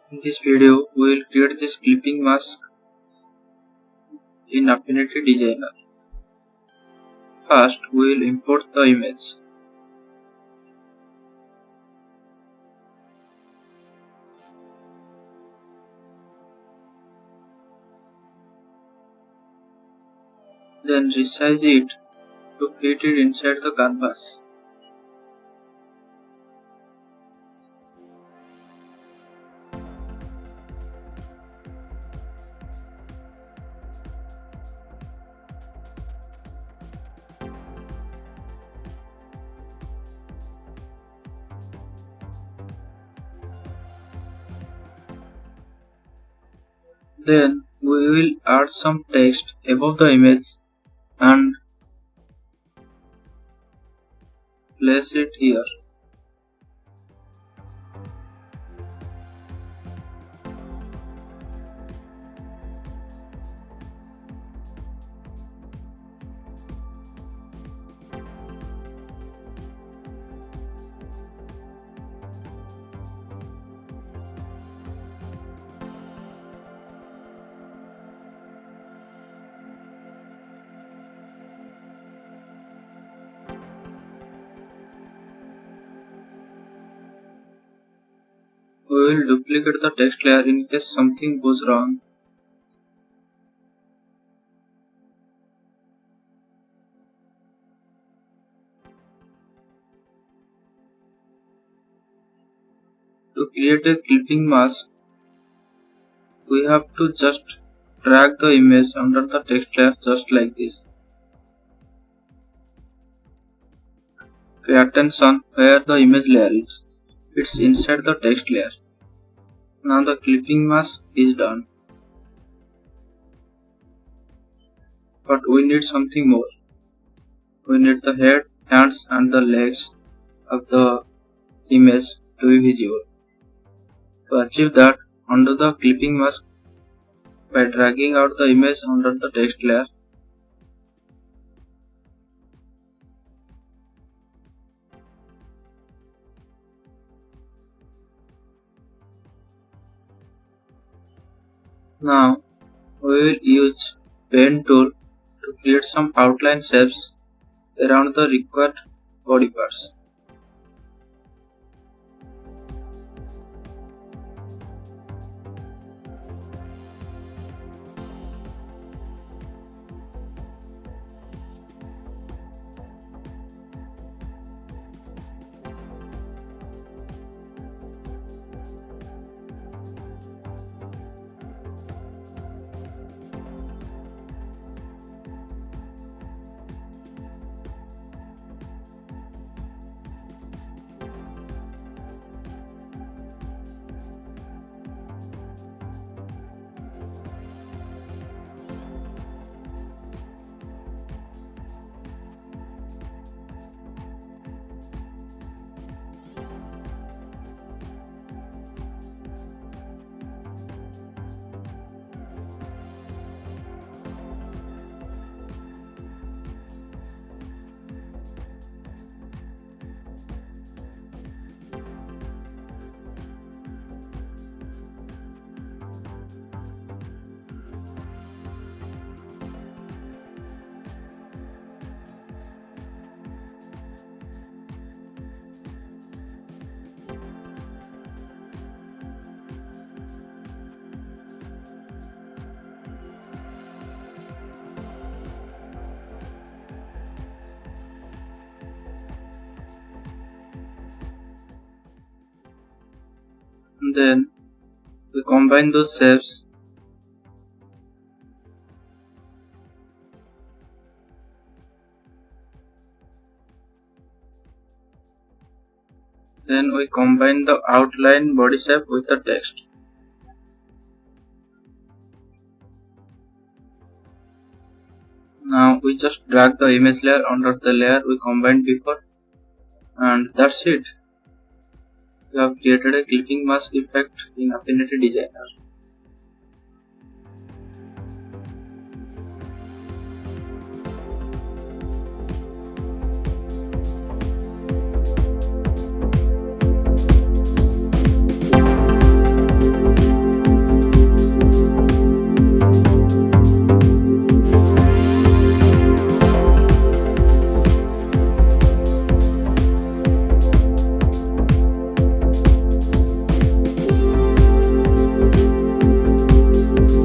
In this video, we will create this clipping mask in Affinity Designer. First, we will import the image. Then resize it to fit it inside the canvas. Then we will add some text above the image and place it here. We will duplicate the text layer in case something goes wrong. To create a clipping mask, we have to just drag the image under the text layer just like this. Pay attention where the image layer is. It's inside the text layer. Now the clipping mask is done. But we need something more. We need the head, hands and the legs of the image to be visible. To achieve that, undo the clipping mask by dragging out the image under the text layer. Now we will use pen tool to create some outline shapes around the required body parts. And then we combine those shapes. Then we combine the outline body shape with the text. Now we just drag the image layer under the layer we combined before, and that's it. We have created a clipping mask effect in Affinity Designer.